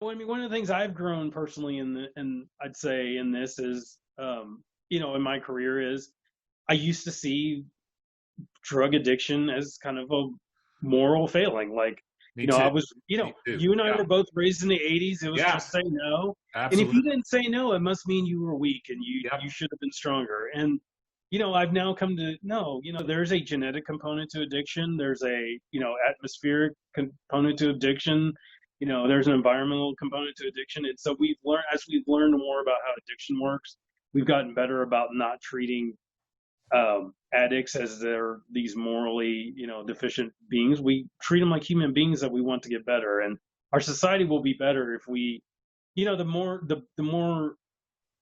Well, I mean, one of the things I've grown personally and I'd say in this is, in my career is I used to see drug addiction as kind of a moral failing. Like, Me too. I was, Me too. you and I Yeah. were both raised in the 80s. It was Yeah. just say no. And if you Absolutely. didn't say no, it must mean you were weak and you Yep. should have been stronger. And, I've now come to know, there's a genetic component to addiction. There's a, atmospheric component to addiction. There's an environmental component to addiction. And so as we've learned more about how addiction works, we've gotten better about not treating addicts as they're these morally, deficient beings. We treat them like human beings that we want to get better, and our society will be better if we, the more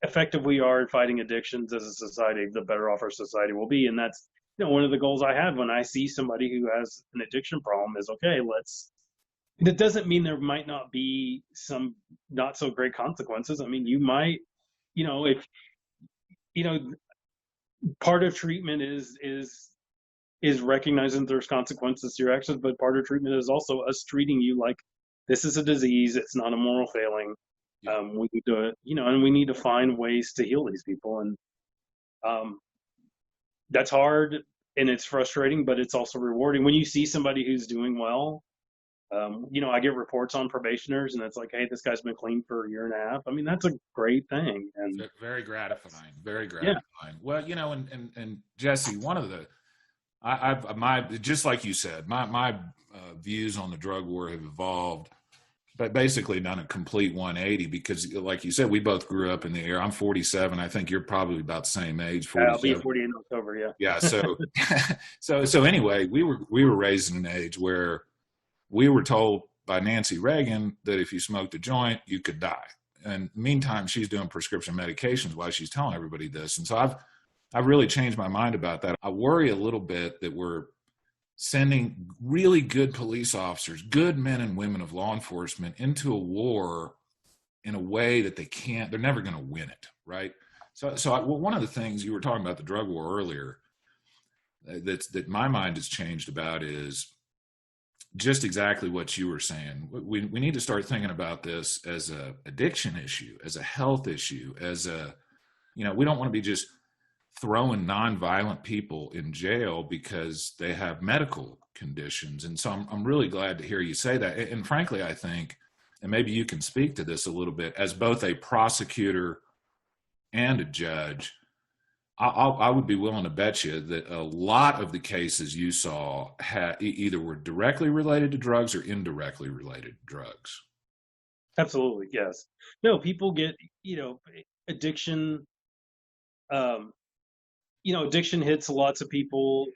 effective we are at fighting addictions as a society, the better off our society will be. And that's, one of the goals I have when I see somebody who has an addiction problem is, okay, let's. It doesn't mean there might not be some not so great consequences. I mean, you might, if you know part of treatment is recognizing there's consequences to your actions, but part of treatment is also us treating you like this is a disease. It's not a moral failing. Yeah. We need to, and we need to find ways to heal these people, and um, that's hard and it's frustrating, but it's also rewarding when you see somebody who's doing well. I get reports on probationers, and it's like, hey, this guy's been clean for a year and a half. I mean, that's a great thing, and Very gratifying. Very yeah, gratifying. Well, and Jesse, one of the my just like you said, my views on the drug war have evolved, but basically done a complete 180 because, like you said, we both grew up in the era. I'm 47. I think you're probably about the same age, I'll be 47. 40 in October. Yeah, Yeah. So, so anyway, we were raised in an age where we were told by Nancy Reagan that if you smoked a joint, you could die. And meantime, she's doing prescription medications while she's telling everybody this. And so I've really changed my mind about that. I worry a little bit that we're sending really good police officers, good men and women of law enforcement into a war in a way that they're never going to win it, right? Well, one of the things you were talking about the drug war earlier, that my mind has changed about is just exactly what you were saying. We need to start thinking about this as a addiction issue, as a health issue, we don't want to be just throwing nonviolent people in jail because they have medical conditions. And so I'm really glad to hear you say that. And frankly, I think, and maybe you can speak to this a little bit, as both a prosecutor and a judge, I would be willing to bet you that a lot of the cases you saw either were directly related to drugs or indirectly related to drugs. absolutely. Yes. No, people get, addiction. Um, addiction hits lots of people,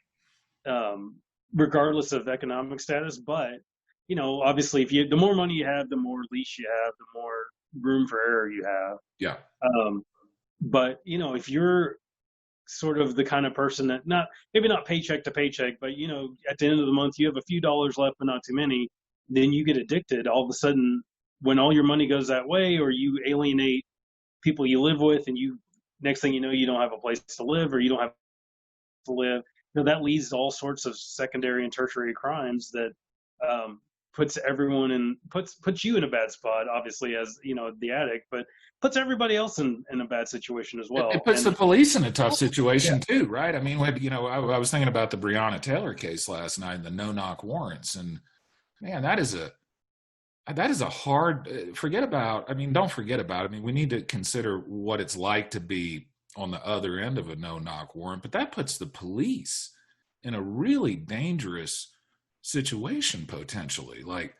um, regardless of economic status. But, obviously, the more money you have, the more leash you have, the more room for error you have. Yeah. But, if you're sort of the kind of person that maybe not paycheck to paycheck, but at the end of the month you have a few dollars left but not too many, then you get addicted. All of a sudden, when all your money goes that way, or you alienate people you live with, and you next thing you know, you don't have a place to live, or you don't have to live, that leads to all sorts of secondary and tertiary crimes that um, puts everyone in puts you in a bad spot, obviously, as the addict, but puts everybody else in a bad situation as It well. puts the And police in a tough yeah, situation too, right? I mean, I was thinking about the Breonna Taylor case last night and the no-knock warrants, and man, that is a hard. Forget about. I mean, don't forget about. I mean, we need to consider what it's like to be on the other end of a no-knock warrant, but that puts the police in a really dangerous situation potentially, like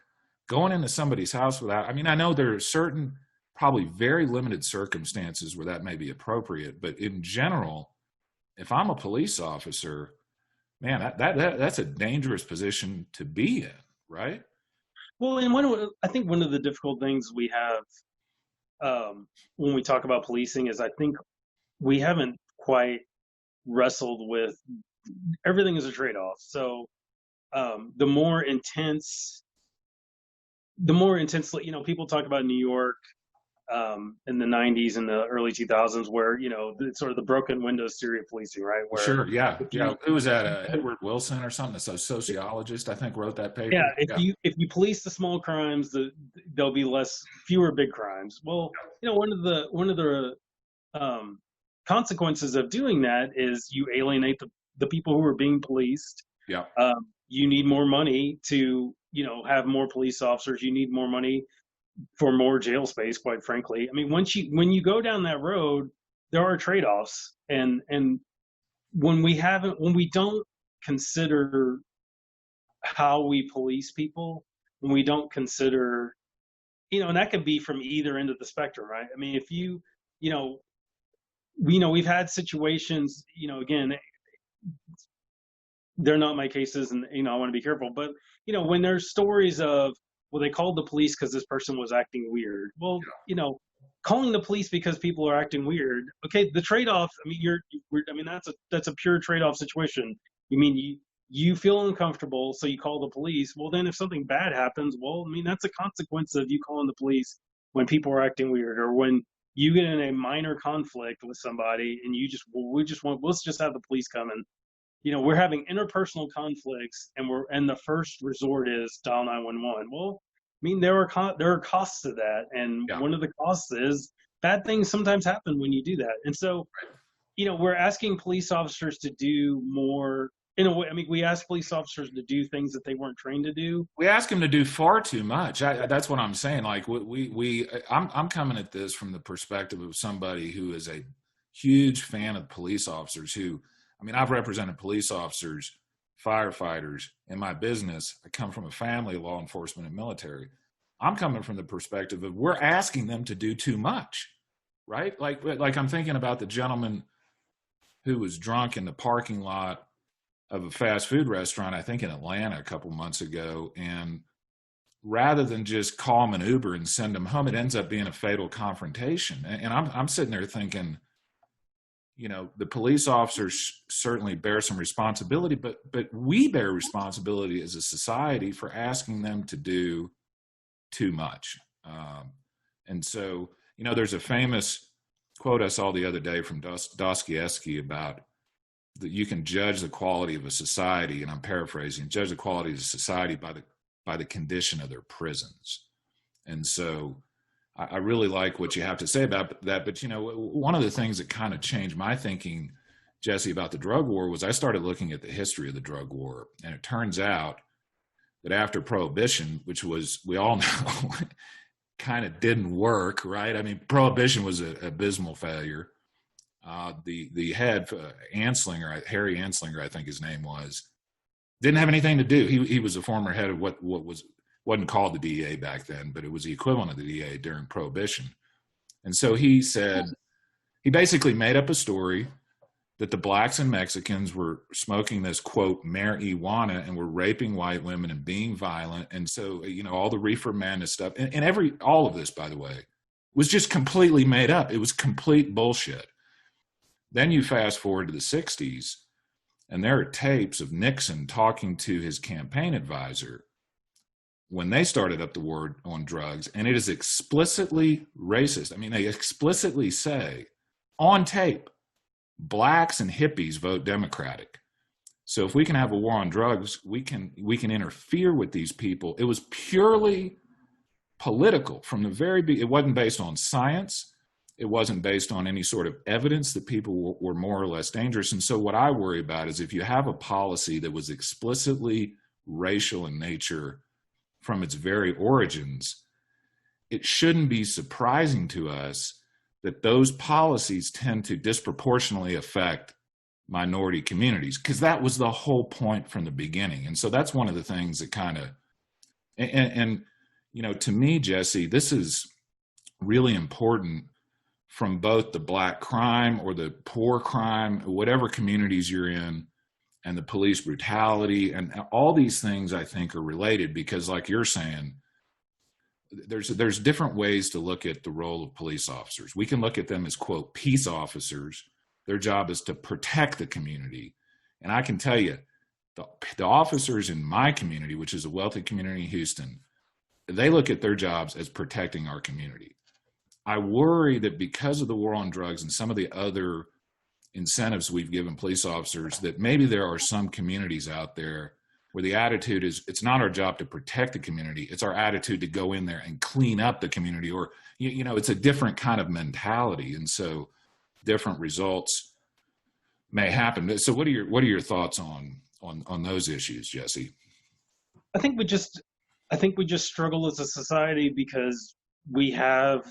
going into somebody's house without. I mean, I know there are certain, probably very limited circumstances where that may be appropriate, but in general, if I'm a police officer, man, that's a dangerous position to be in, right? well, and I think one of the difficult things we have, when we talk about policing is I think we haven't quite wrestled with everything is a trade-off. So the more intensely, people talk about New York, in the 90s and the early 2000s, where sort of the broken windows theory of policing, right? Where Sure. Yeah. if Yeah. you Who was that? Edward Wilson or something? A sociologist, I think, wrote that yeah, paper. Yeah. if you police the small crimes, there'll be fewer big crimes. Well, one of the um, consequences of doing that is you alienate the people who are being policed. Yeah. You need more money to have more police officers. You need more money for more jail space, quite frankly. I mean, when you go down that road, there are trade-offs, and when we don't consider how we police people, when we don't consider, and that could be from either end of the spectrum, right? I mean, if you know, we've had situations, again, they're not my cases, and I want to be careful, but when there's stories of, well, they called the police because this person was acting weird. Well, calling the police because people are acting weird, okay, the trade-off, I mean, that's a pure trade-off situation. You mean you feel uncomfortable, so you call the police. Well, then if something bad happens, well, I mean, that's a consequence of you calling the police when people are acting weird, or when you get in a minor conflict with somebody and let's just have the police come in. We're having interpersonal conflicts, and the first resort is dial 911. Well, I mean, there are costs to that, and Yeah. one of the costs is bad things sometimes happen when you do that. And so, we're asking police officers to do more. In a way, I mean, we ask police officers to do things that they weren't trained to do. We ask them to do far too much. That's what I'm saying. Like I'm coming at this from the perspective of somebody who is a huge fan of police officers. I mean, I've represented police officers, firefighters in my business. I come from a family of law enforcement and military. I'm coming from the perspective of we're asking them to do too much, right? Like I'm thinking about the gentleman who was drunk in the parking lot of a fast food restaurant, I think in Atlanta a couple months ago. And rather than just call him an Uber and send him home, it ends up being a fatal confrontation. And I'm sitting there thinking, the police officers certainly bear some responsibility, but we bear responsibility as a society for asking them to do too much. And so, there's a famous quote I saw the other day from Dostoevsky about that you can judge the quality of a society, and I'm paraphrasing, judge the quality of a society by the condition of their prisons. And so I really like what you have to say about that. But, one of the things that kind of changed my thinking, Jesse, about the drug war was I started looking at the history of the drug war. And it turns out that after Prohibition, which was, we all know, kind of didn't work, right? I mean, Prohibition was an abysmal failure. The head, Anslinger, Harry Anslinger, I think his name was, didn't have anything to do. He was a former head of what wasn't called the DEA back then, but it was the equivalent of the DEA during Prohibition. And so he basically made up a story that the blacks and Mexicans were smoking this, quote, marijuana, and were raping white women and being violent. And so, all the reefer madness stuff, and all of this, by the way, was just completely made up. It was complete bullshit. Then you fast forward to the 60s, and there are tapes of Nixon talking to his campaign advisor when they started up the war on drugs, and it is explicitly racist. I mean, they explicitly say on tape, blacks and hippies vote Democratic. So if we can have a war on drugs, we can interfere with these people. It was purely political from the very beginning. It wasn't based on science. It wasn't based on any sort of evidence that people were more or less dangerous. And so what I worry about is if you have a policy that was explicitly racial in nature from its very origins, it shouldn't be surprising to us that those policies tend to disproportionately affect minority communities, because that was the whole point from the beginning. And so that's one of the things that kind of, and to me, Jesse, this is really important from both the black crime or the poor crime, whatever communities you're in, and the police brutality, and all these things I think are related, because like you're saying, there's different ways to look at the role of police officers. We can look at them as, quote, peace officers. Their job is to protect the community. And I can tell you, the officers in my community, which is a wealthy community in Houston, they look at their jobs as protecting our community. I worry that because of the war on drugs and some of the other incentives we've given police officers, that maybe there are some communities out there where the attitude is it's not our job to protect the community, it's our attitude to go in there and clean up the community, or it's a different kind of mentality, and so different results may happen. So what are your thoughts on those issues, Jesse? I think we just struggle as a society because we have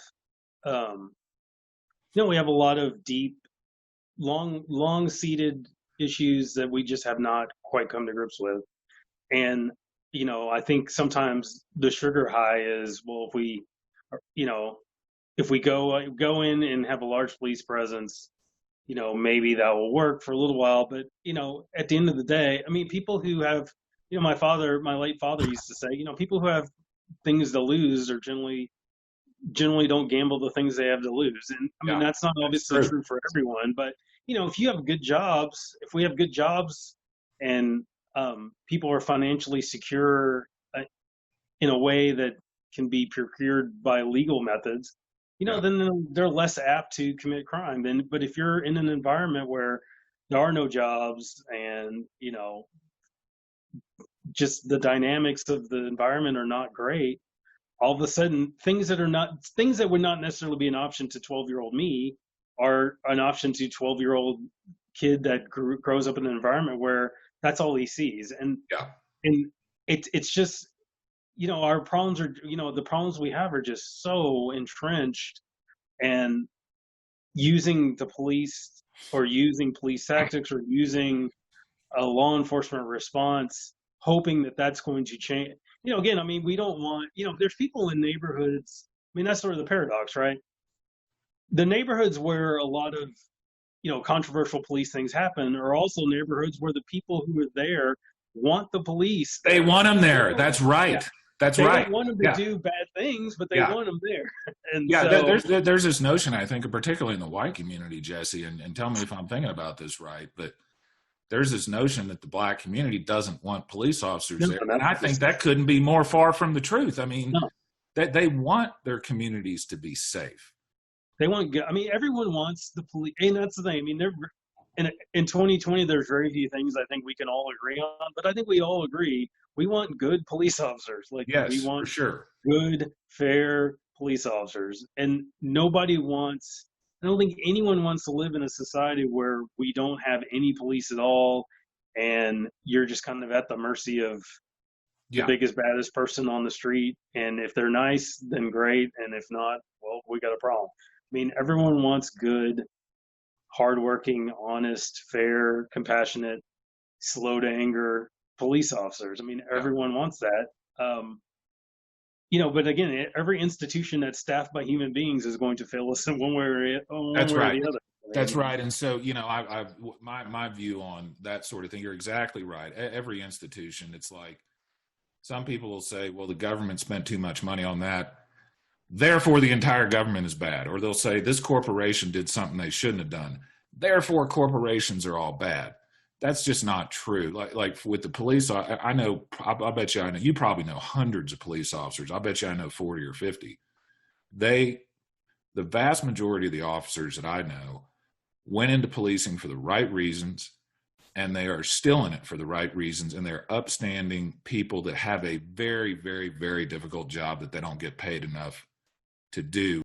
we have a lot of deep, long seated issues that we just have not quite come to grips with. And I think sometimes the sugar high is, well, if we go in and have a large police presence, maybe that will work for a little while. But at the end of the day, I mean, people who have, my late father used to say, people who have things to lose are generally don't gamble the things they have to lose. And I mean, that's not obviously true for everyone, but if you have good jobs, if we have good jobs and people are financially secure in a way that can be procured by legal methods, then they're less apt to commit crime. But if you're in an environment where there are no jobs and, just the dynamics of the environment are not great, all of a sudden things that would not necessarily be an option to 12-year-old me are an option to 12-year-old kid that grows up in an environment where that's all he sees. And it's just, our problems are, the problems we have are just so entrenched, and using the police or using police tactics or using a law enforcement response, hoping that that's going to change. Again, I mean, we don't want, there's people in neighborhoods. I mean, that's sort of the paradox, right? The neighborhoods where a lot of, controversial police things happen are also neighborhoods where the people who are there want the police. They want them there. That's right. Yeah. That's they right. Don't want them to do bad things, but they want them there. And there's this notion, I think, particularly in the white community, Jesse, and tell me if I'm thinking about this right, but there's this notion that the black community doesn't want police officers there. And I think that couldn't be more far from the truth. I mean, that they want their communities to be safe. They want, I mean, everyone wants the police, and that's the thing. I mean, in 2020, there's very few things I think we can all agree on, but I think we all agree we want good police officers. Like, we want for sure good, fair police officers, and nobody wants. I don't think anyone wants to live in a society where we don't have any police at all, and you're just kind of at the mercy of the biggest, baddest person on the street. And if they're nice, then great, and if not, well, we got a problem. I mean, everyone wants good, hardworking, honest, fair, compassionate, slow to anger police officers. I mean, everyone wants that. But again, every institution that's staffed by human beings is going to fail us in one way or the other. That's right. And so, my view on that sort of thing, you're exactly right. Every institution, it's like some people will say, well, the government spent too much money on that, therefore the entire government is bad. Or they'll say this corporation did something they shouldn't have done, therefore corporations are all bad. That's just not true. Like with the police, I know, I bet you I know, you probably know hundreds of police officers. I bet you I know 40 or 50. The vast majority of the officers that I know went into policing for the right reasons, and they are still in it for the right reasons. And they're upstanding people that have a very, very, very difficult job that they don't get paid enough to do.